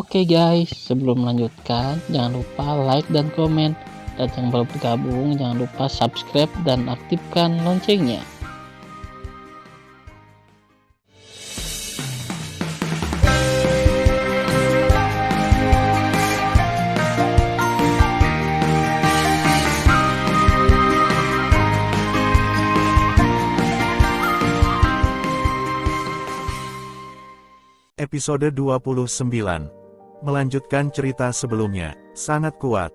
Oke guys, sebelum melanjutkan, jangan lupa like dan komen. Dan yang baru bergabung, jangan lupa subscribe dan aktifkan loncengnya. Episode 29. Melanjutkan cerita sebelumnya, sangat kuat.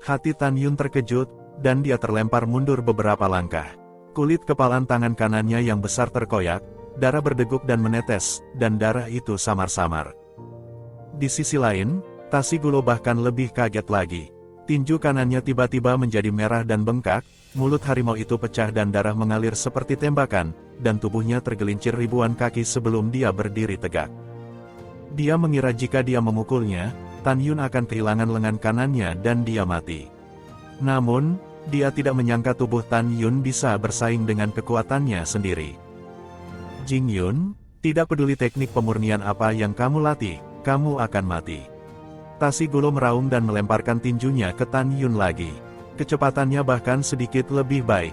Hati Tan Yun terkejut, dan dia terlempar mundur beberapa langkah. Kulit kepalan tangan kanannya yang besar terkoyak, darah berdeguk dan menetes, dan darah itu samar-samar. Di sisi lain, Tashigulo bahkan lebih kaget lagi. Tinju kanannya tiba-tiba menjadi merah dan bengkak, mulut harimau itu pecah dan darah mengalir seperti tembakan, dan tubuhnya tergelincir ribuan kaki sebelum dia berdiri tegak. Dia mengira jika dia memukulnya, Tan Yun akan kehilangan lengan kanannya dan dia mati. Namun, dia tidak menyangka tubuh Tan Yun bisa bersaing dengan kekuatannya sendiri. Jing Yun, tidak peduli teknik pemurnian apa yang kamu latih, kamu akan mati. Tashigulo meraung dan melemparkan tinjunya ke Tan Yun lagi. Kecepatannya bahkan sedikit lebih baik.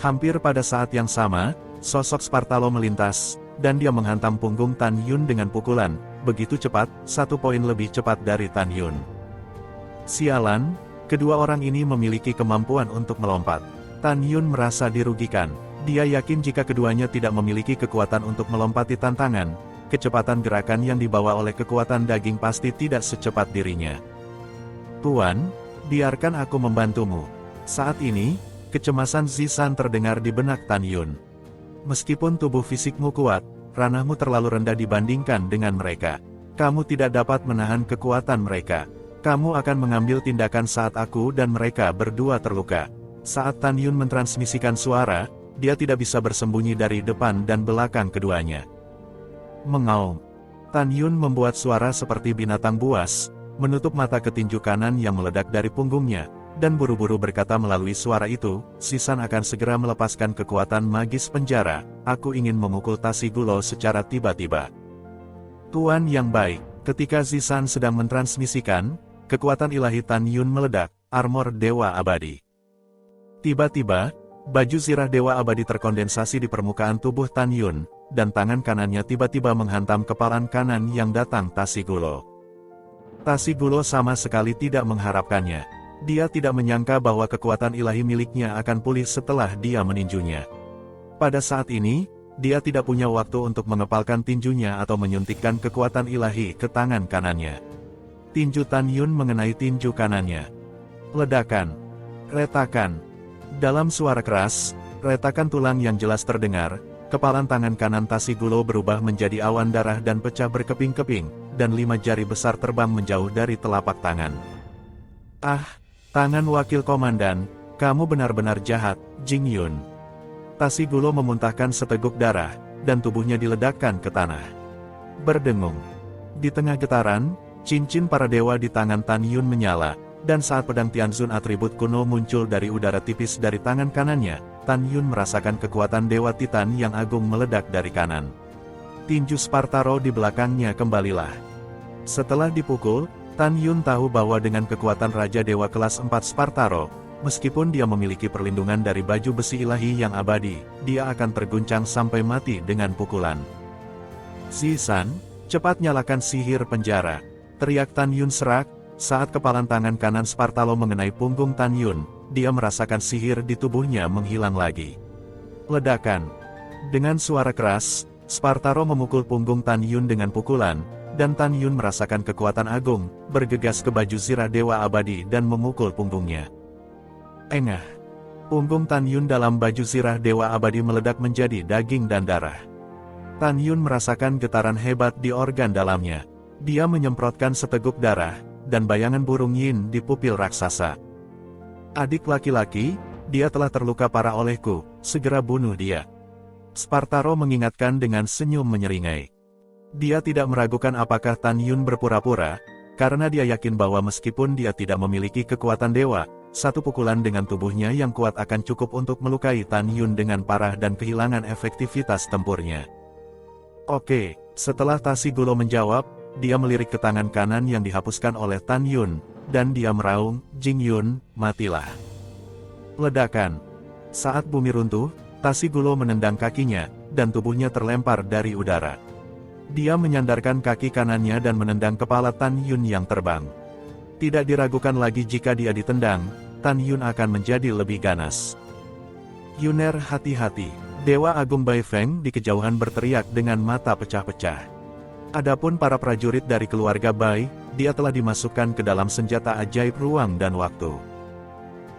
Hampir pada saat yang sama, sosok Spartalo melintas, dan dia menghantam punggung Tan Yun dengan pukulan, begitu cepat, 1 poin lebih cepat dari Tan Yun. Sialan, kedua orang ini memiliki kemampuan untuk melompat. Tan Yun merasa dirugikan. Dia yakin jika keduanya tidak memiliki kekuatan untuk melompati tantangan, kecepatan gerakan yang dibawa oleh kekuatan daging pasti tidak secepat dirinya. Tuan, biarkan aku membantumu. Saat ini, kecemasan Zisan terdengar di benak Tan Yun. Meskipun tubuh fisikmu kuat, ranahmu terlalu rendah dibandingkan dengan mereka. Kamu tidak dapat menahan kekuatan mereka. Kamu akan mengambil tindakan saat aku dan mereka berdua terluka. Saat Tan Yun mentransmisikan suara, dia tidak bisa bersembunyi dari depan dan belakang keduanya. Mengaum. Tan Yun membuat suara seperti binatang buas, menutup mata ke tinju kanan yang meledak dari punggungnya, dan buru-buru berkata melalui suara itu, Zisan akan segera melepaskan kekuatan magis penjara, aku ingin memukul Tashigulo secara tiba-tiba. Tuan yang baik, ketika Zisan sedang mentransmisikan, kekuatan ilahi Tan Yun meledak, armor Dewa Abadi. Tiba-tiba, baju zirah Dewa Abadi terkondensasi di permukaan tubuh Tan Yun, dan tangan kanannya tiba-tiba menghantam kepalan kanan yang datang Tashigulo. Tashigulo sama sekali tidak mengharapkannya. Dia tidak menyangka bahwa kekuatan ilahi miliknya akan pulih setelah dia meninjunya. Pada saat ini, dia tidak punya waktu untuk mengepalkan tinjunya atau menyuntikkan kekuatan ilahi ke tangan kanannya. Tinju Tan Yun mengenai tinju kanannya. Ledakan. Retakan. Dalam suara keras, retakan tulang yang jelas terdengar, kepalan tangan kanan Tashigulo berubah menjadi awan darah dan pecah berkeping-keping, dan 5 jari besar terbang menjauh dari telapak tangan. Ah! Tangan wakil komandan, kamu benar-benar jahat, Jing Yun. Tashigulo memuntahkan seteguk darah, dan tubuhnya diledakkan ke tanah. Berdengung. Di tengah getaran, cincin para dewa di tangan Tan Yun menyala, dan saat pedang Tianzun atribut kuno muncul dari udara tipis dari tangan kanannya, Tan Yun merasakan kekuatan Dewa Titan yang agung meledak dari kanan. Tinju Spartaro di belakangnya kembalilah. Setelah dipukul, Tan Yun tahu bahwa dengan kekuatan Raja Dewa kelas 4 Spartaro, meskipun dia memiliki perlindungan dari baju besi ilahi yang abadi, dia akan terguncang sampai mati dengan pukulan. Zisan, cepat nyalakan sihir penjara, teriak Tan Yun serak, saat kepalan tangan kanan Spartalo mengenai punggung Tan Yun, dia merasakan sihir di tubuhnya menghilang lagi. Ledakan. Dengan suara keras, Spartaro memukul punggung Tan Yun dengan pukulan, dan Tan Yun merasakan kekuatan agung, bergegas ke baju zirah Dewa Abadi dan memukul punggungnya. Engah. Punggung Tan Yun dalam baju zirah Dewa Abadi meledak menjadi daging dan darah. Tan Yun merasakan getaran hebat di organ dalamnya. Dia menyemprotkan seteguk darah, dan bayangan burung Yin di pupil raksasa. Adik laki-laki, dia telah terluka parah olehku, segera bunuh dia. Spartaro mengingatkan dengan senyum menyeringai. Dia tidak meragukan apakah Tan Yun berpura-pura, karena dia yakin bahwa meskipun dia tidak memiliki kekuatan dewa, satu pukulan dengan tubuhnya yang kuat akan cukup untuk melukai Tan Yun dengan parah dan kehilangan efektivitas tempurnya. Oke, setelah Tashigulo menjawab, dia melirik ke tangan kanan yang dihapuskan oleh Tan Yun, dan dia meraung, "Jing Yun, matilah." Ledakan. Saat bumi runtuh, Tashigulo menendang kakinya, dan tubuhnya terlempar dari udara. Dia menyandarkan kaki kanannya dan menendang kepala Tan Yun yang terbang. Tidak diragukan lagi jika dia ditendang, Tan Yun akan menjadi lebih ganas. "Yuner, hati-hati!" Dewa Agung Bai Feng di kejauhan berteriak dengan mata pecah-pecah. Adapun para prajurit dari keluarga Bai, dia telah dimasukkan ke dalam senjata ajaib ruang dan waktu.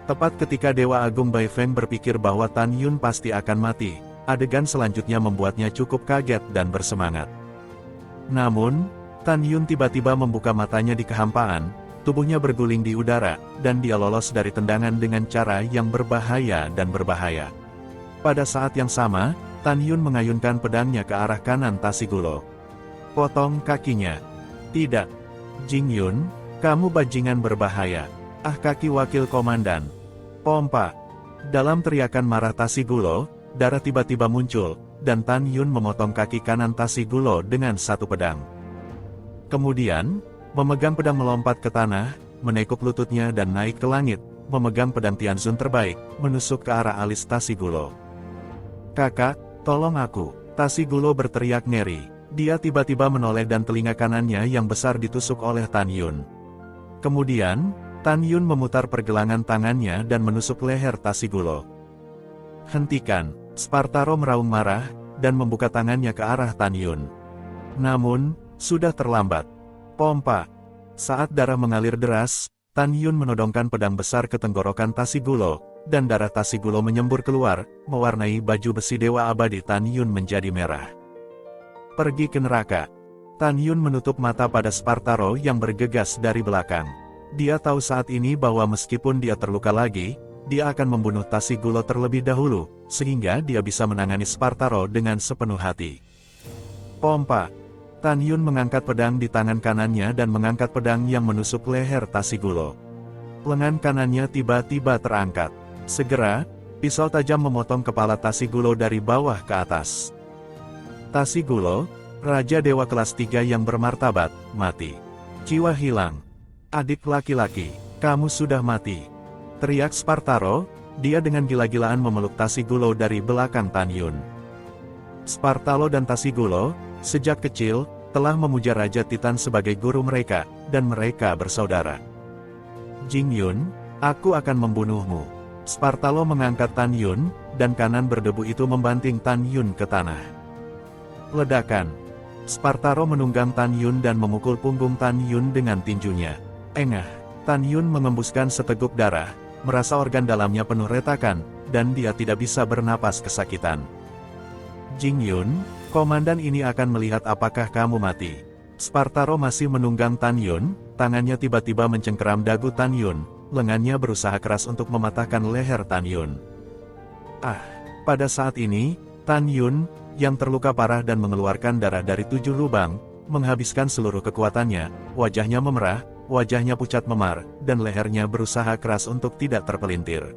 Tepat ketika Dewa Agung Bai Feng berpikir bahwa Tan Yun pasti akan mati, adegan selanjutnya membuatnya cukup kaget dan bersemangat. Namun, Tan Yun tiba-tiba membuka matanya di kehampaan, tubuhnya berguling di udara, dan dia lolos dari tendangan dengan cara yang berbahaya dan berbahaya. Pada saat yang sama, Tan Yun mengayunkan pedangnya ke arah kanan Tashigulo. Potong kakinya. "Tidak. Jing Yun, kamu bajingan berbahaya. Ah, kaki wakil komandan." "Pompa!" Dalam teriakan marah Tashigulo, darah tiba-tiba muncul, dan Tan Yun memotong kaki kanan Tashigulo dengan satu pedang. Kemudian, memegang pedang melompat ke tanah, menekuk lututnya dan naik ke langit, memegang pedang Tianzun terbaik, menusuk ke arah alis Tashigulo. "Kakak, tolong aku!" Tashigulo berteriak ngeri. Dia tiba-tiba menoleh dan telinga kanannya yang besar ditusuk oleh Tan Yun. Kemudian, Tan Yun memutar pergelangan tangannya dan menusuk leher Tashigulo. "Hentikan!" Spartaro meraung marah, dan membuka tangannya ke arah Tan Yun. Namun, sudah terlambat. Pompa! Saat darah mengalir deras, Tan Yun menodongkan pedang besar ke tenggorokan Tashigulo, dan darah Tashigulo menyembur keluar, mewarnai baju besi Dewa Abadi Tan Yun menjadi merah. "Pergi ke neraka." Tan Yun menutup mata pada Spartaro yang bergegas dari belakang. Dia tahu saat ini bahwa meskipun dia terluka lagi, dia akan membunuh Tashigulo terlebih dahulu, sehingga dia bisa menangani Spartaro dengan sepenuh hati. "Pompa!" Tan Yun mengangkat pedang di tangan kanannya dan mengangkat pedang yang menusuk leher Tashigulo. Lengan kanannya tiba-tiba terangkat. Segera, pisau tajam memotong kepala Tashigulo dari bawah ke atas. Tashigulo, Raja Dewa kelas 3 yang bermartabat, mati. "Jiwa hilang. Adik laki-laki, kamu sudah mati!" teriak Spartaro, dia dengan gila-gilaan memeluk Tashigulo dari belakang Tan Yun. Spartalo dan Tashigulo, sejak kecil, telah memuja Raja Titan sebagai guru mereka, dan mereka bersaudara. "Jing Yun, aku akan membunuhmu." Spartalo mengangkat Tan Yun, dan kanan berdebu itu membanting Tan Yun ke tanah. Ledakan. Spartaro menunggang Tan Yun dan memukul punggung Tan Yun dengan tinjunya. Engah. Tan Yun mengembuskan seteguk darah, merasa organ dalamnya penuh retakan, dan dia tidak bisa bernapas kesakitan. "Jing Yun, komandan ini akan melihat apakah kamu mati." Spartaro masih menunggang Tan Yun, tangannya tiba-tiba mencengkeram dagu Tan Yun, lengannya berusaha keras untuk mematahkan leher Tan Yun. Pada saat ini, Tan Yun, yang terluka parah dan mengeluarkan darah dari 7 lubang, menghabiskan seluruh kekuatannya, wajahnya memerah, wajahnya pucat memar, dan lehernya berusaha keras untuk tidak terpelintir.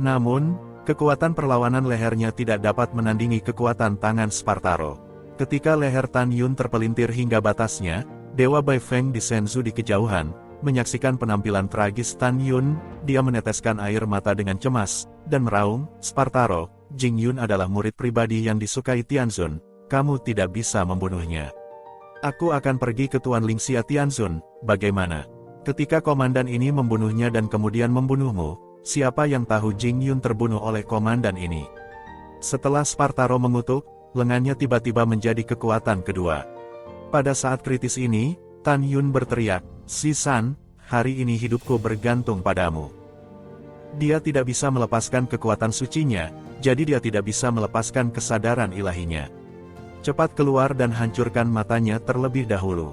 Namun, kekuatan perlawanan lehernya tidak dapat menandingi kekuatan tangan Spartaro. Ketika leher Tan Yun terpelintir hingga batasnya, Dewa Bai Feng di Senzu di kejauhan, menyaksikan penampilan tragis Tan Yun, dia meneteskan air mata dengan cemas, dan meraung, "Spartaro, Jing Yun adalah murid pribadi yang disukai Tianzun, kamu tidak bisa membunuhnya." "Aku akan pergi ke Tuan Lingxia Tianzun, bagaimana? Ketika komandan ini membunuhnya dan kemudian membunuhmu, siapa yang tahu Jing Yun terbunuh oleh komandan ini?" Setelah Spartaro mengutuk, lengannya tiba-tiba menjadi kekuatan kedua. Pada saat kritis ini, Tan Yun berteriak, "Sisan, hari ini hidupku bergantung padamu." Dia tidak bisa melepaskan kekuatan sucinya, jadi dia tidak bisa melepaskan kesadaran ilahinya. "Cepat keluar dan hancurkan matanya terlebih dahulu."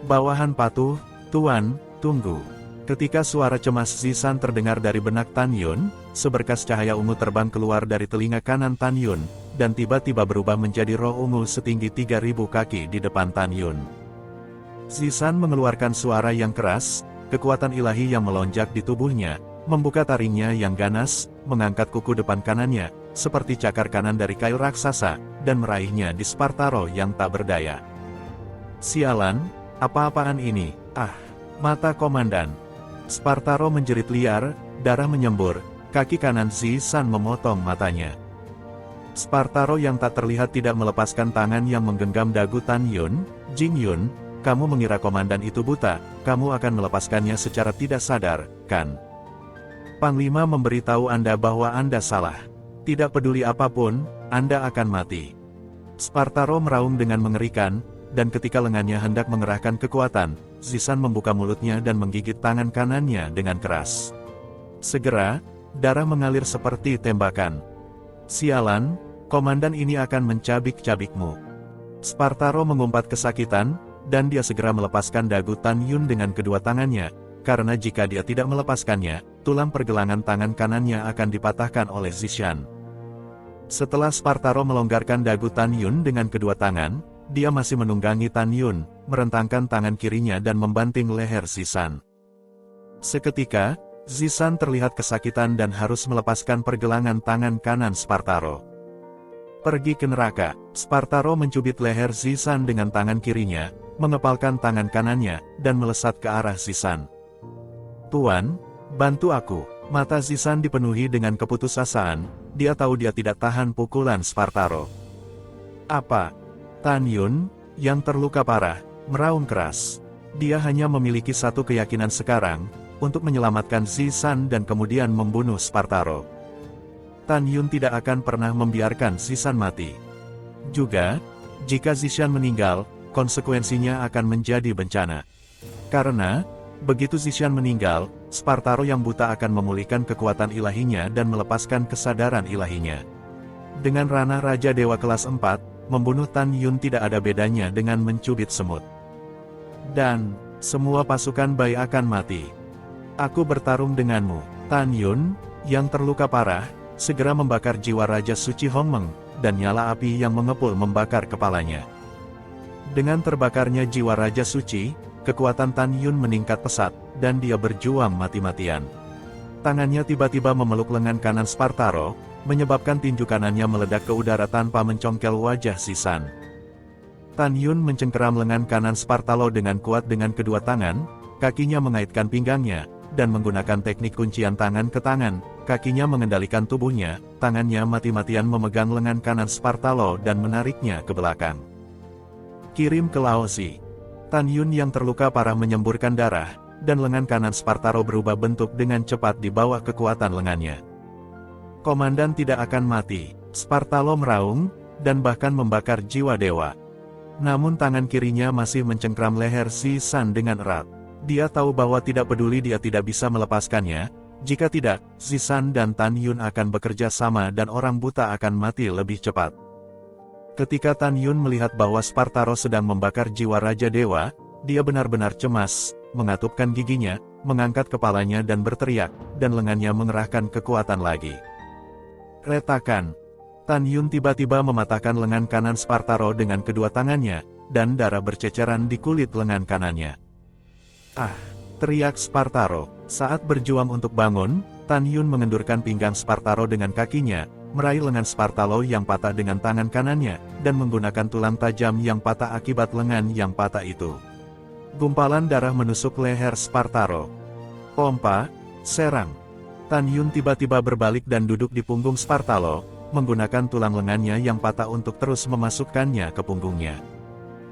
"Bawahan patuh, Tuan, tunggu." Ketika suara cemas Sisan terdengar dari benak Tan Yun, seberkas cahaya ungu terbang keluar dari telinga kanan Tan Yun, dan tiba-tiba berubah menjadi roh ungu setinggi 3.000 kaki di depan Tan Yun. Sisan mengeluarkan suara yang keras, kekuatan ilahi yang melonjak di tubuhnya, membuka taringnya yang ganas, mengangkat kuku depan kanannya, seperti cakar kanan dari kail raksasa, dan meraihnya di Spartaro yang tak berdaya. Sialan, apa-apaan ini? Ah, mata komandan. Spartaro menjerit liar, darah menyembur, kaki kanan Zisan memotong matanya. Spartaro yang tak terlihat tidak melepaskan tangan yang menggenggam dagu Tan Yun. Jing Yun, kamu mengira komandan itu buta, kamu akan melepaskannya secara tidak sadar, kan? Panglima memberitahu Anda bahwa Anda salah. Tidak peduli apapun, Anda akan mati. Spartaro meraung dengan mengerikan, dan ketika lengannya hendak mengerahkan kekuatan, Zisan membuka mulutnya dan menggigit tangan kanannya dengan keras. Segera, darah mengalir seperti tembakan. Sialan, komandan ini akan mencabik-cabikmu. Spartaro mengumpat kesakitan, dan dia segera melepaskan dagu Tan Yun dengan kedua tangannya, karena jika dia tidak melepaskannya, tulang pergelangan tangan kanannya akan dipatahkan oleh Zisan. Setelah Spartaro melonggarkan dagu Tan Yun dengan kedua tangan, dia masih menunggangi Tan Yun, merentangkan tangan kirinya dan membanting leher Zisan. Seketika, Zisan terlihat kesakitan dan harus melepaskan pergelangan tangan kanan Spartaro. Pergi ke neraka, Spartaro mencubit leher Zisan dengan tangan kirinya, mengepalkan tangan kanannya, dan melesat ke arah Zisan. Tuan, bantu aku. Mata Zisan dipenuhi dengan keputusasaan, dia tahu dia tidak tahan pukulan Spartaro. Apa? Tan Yun, yang terluka parah, meraung keras. Dia hanya memiliki satu keyakinan sekarang, untuk menyelamatkan Zisan dan kemudian membunuh Spartaro. Tan Yun tidak akan pernah membiarkan Zisan mati. Juga, jika Zisan meninggal, konsekuensinya akan menjadi bencana. Karena, begitu Zisan meninggal, Spartaro yang buta akan memulihkan kekuatan ilahinya dan melepaskan kesadaran ilahinya. Dengan ranah Raja Dewa kelas 4, membunuh Tan Yun tidak ada bedanya dengan mencubit semut. Dan, semua pasukan Bai akan mati. Aku bertarung denganmu. Tan Yun, yang terluka parah, segera membakar jiwa Raja Suci Hongmeng, dan nyala api yang mengepul membakar kepalanya. Dengan terbakarnya jiwa Raja Suci, kekuatan Tan Yun meningkat pesat, dan dia berjuang mati-matian. Tangannya tiba-tiba memeluk lengan kanan Spartaro, menyebabkan tinju kanannya meledak ke udara tanpa mencongkel wajah Zisan. Tan Yun mencengkeram lengan kanan Spartaro dengan kuat dengan kedua tangan, kakinya mengaitkan pinggangnya, dan menggunakan teknik kuncian tangan ke tangan, kakinya mengendalikan tubuhnya, tangannya mati-matian memegang lengan kanan Spartaro dan menariknya ke belakang. Kirim ke Laozi. Tan Yun yang terluka parah menyemburkan darah, dan lengan kanan Spartaro berubah bentuk dengan cepat di bawah kekuatan lengannya. Komandan tidak akan mati, Spartaro meraung, dan bahkan membakar jiwa dewa. Namun tangan kirinya masih mencengkram leher Zisan dengan erat. Dia tahu bahwa tidak peduli dia tidak bisa melepaskannya, jika tidak, Zisan dan Tan Yun akan bekerja sama dan orang buta akan mati lebih cepat. Ketika Tan Yun melihat bahwa Spartaro sedang membakar jiwa Raja Dewa, dia benar-benar cemas, mengatupkan giginya, mengangkat kepalanya dan berteriak, dan lengannya mengerahkan kekuatan lagi. Retakan. Tan Yun tiba-tiba mematahkan lengan kanan Spartaro dengan kedua tangannya, dan darah berceceran di kulit lengan kanannya. Ah! Teriak Spartaro. Saat berjuang untuk bangun, Tan Yun mengendurkan pinggang Spartaro dengan kakinya, meraih lengan Spartaro yang patah dengan tangan kanannya, dan menggunakan tulang tajam yang patah akibat lengan yang patah itu. Gumpalan darah menusuk leher Spartaro. Pompa, serang. Tan Yun tiba-tiba berbalik dan duduk di punggung Spartaro, menggunakan tulang lengannya yang patah untuk terus memasukkannya ke punggungnya.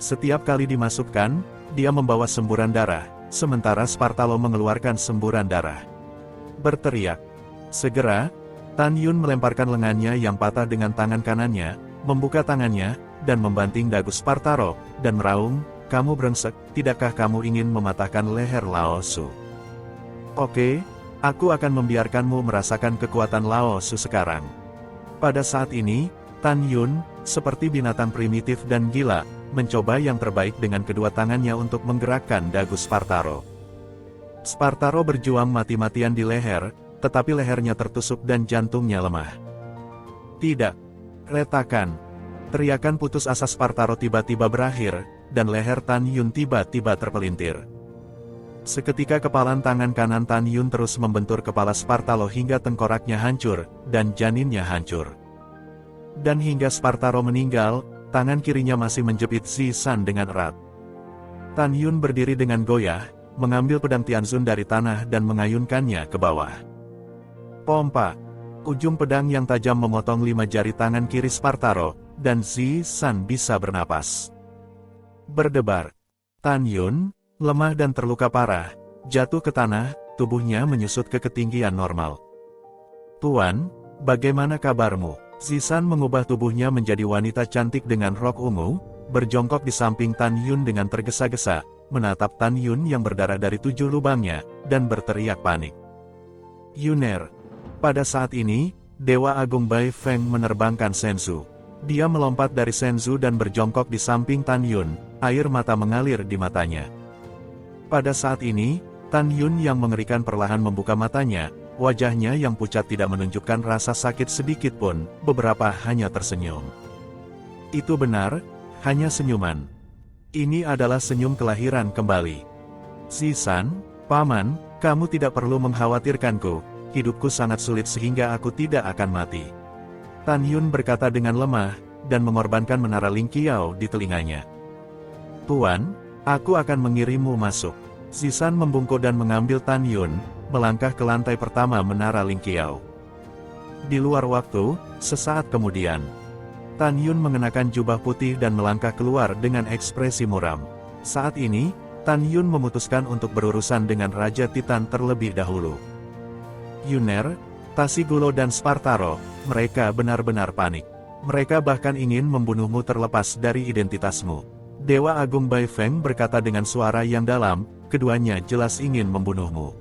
Setiap kali dimasukkan, dia membawa semburan darah, sementara Spartaro mengeluarkan semburan darah. Berteriak. Segera, Tan Yun melemparkan lengannya yang patah dengan tangan kanannya, membuka tangannya, dan membanting dagu Spartaro, dan meraung, "Kamu brengsek, tidakkah kamu ingin mematahkan leher Lao Su? Oke, aku akan membiarkanmu merasakan kekuatan Lao Su sekarang." Pada saat ini, Tan Yun, seperti binatang primitif dan gila, mencoba yang terbaik dengan kedua tangannya untuk menggerakkan dagu Spartaro. Spartaro berjuang mati-matian di leher, tetapi lehernya tertusuk dan jantungnya lemah. Tidak. Retakan. Teriakan putus asa Spartaro tiba-tiba berakhir, dan leher Tan Yun tiba-tiba terpelintir. Seketika kepalan tangan kanan Tan Yun terus membentur kepala Spartaro hingga tengkoraknya hancur, dan janinnya hancur. Dan hingga Spartaro meninggal, tangan kirinya masih menjepit Zisan dengan erat. Tan Yun berdiri dengan goyah, mengambil pedang Tianzun dari tanah dan mengayunkannya ke bawah. Pompa. Ujung pedang yang tajam memotong 5 jari tangan kiri Spartaro, dan Zisan bisa bernapas. Berdebar. Tan Yun, lemah dan terluka parah, jatuh ke tanah, tubuhnya menyusut ke ketinggian normal. Tuan, bagaimana kabarmu? Zisan mengubah tubuhnya menjadi wanita cantik dengan rok ungu, berjongkok di samping Tan Yun dengan tergesa-gesa, menatap Tan Yun yang berdarah dari 7 lubangnya, dan berteriak panik. Yuner. Pada saat ini, Dewa Agung Bai Feng menerbangkan Senzu. Dia melompat dari Senzu dan berjongkok di samping Tan Yun, air mata mengalir di matanya. Pada saat ini, Tan Yun yang mengerikan perlahan membuka matanya, wajahnya yang pucat tidak menunjukkan rasa sakit sedikit pun, beberapa hanya tersenyum. Itu benar, hanya senyuman. Ini adalah senyum kelahiran kembali. Zisan, Paman, kamu tidak perlu mengkhawatirkanku, hidupku sangat sulit sehingga aku tidak akan mati. Tan Yun berkata dengan lemah, dan mengorbankan menara Ling Qiao di telinganya. Tuan, aku akan mengirimmu masuk. Zisan membungkuk dan mengambil Tan Yun, melangkah ke lantai pertama menara Ling Qiao. Di luar waktu, sesaat kemudian, Tan Yun mengenakan jubah putih dan melangkah keluar dengan ekspresi muram. Saat ini, Tan Yun memutuskan untuk berurusan dengan Raja Titan terlebih dahulu. Yuner, Tashigulo dan Spartaro, mereka benar-benar panik. Mereka bahkan ingin membunuhmu terlepas dari identitasmu. Dewa Agung Bai Feng berkata dengan suara yang dalam, keduanya jelas ingin membunuhmu.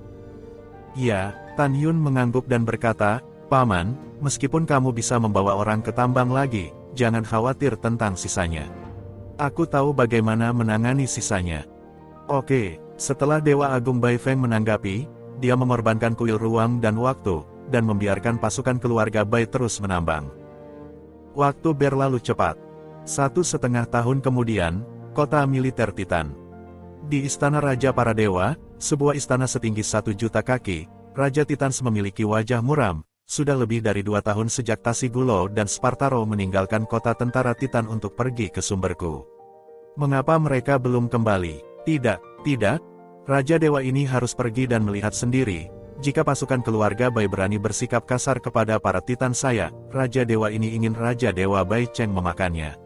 Ya, Tan Yun mengangguk dan berkata, Paman, meskipun kamu bisa membawa orang ke tambang lagi, jangan khawatir tentang sisanya. Aku tahu bagaimana menangani sisanya. Oke, setelah Dewa Agung Bai Feng menanggapi, dia mengorbankan kuil ruang dan waktu, dan membiarkan pasukan keluarga Bai terus menambang. Waktu berlalu cepat. 1,5 tahun kemudian, kota militer Titan. Di Istana Raja Para Dewa, sebuah istana setinggi 1 juta kaki, Raja Titans memiliki wajah muram. Sudah lebih dari 2 tahun sejak Tashigulo dan Spartaro meninggalkan kota tentara Titan untuk pergi ke sumberku. Mengapa mereka belum kembali? Tidak. Raja Dewa ini harus pergi dan melihat sendiri. Jika pasukan keluarga Bai berani bersikap kasar kepada para Titan saya, Raja Dewa ini ingin Raja Dewa Bai Cheng memakannya.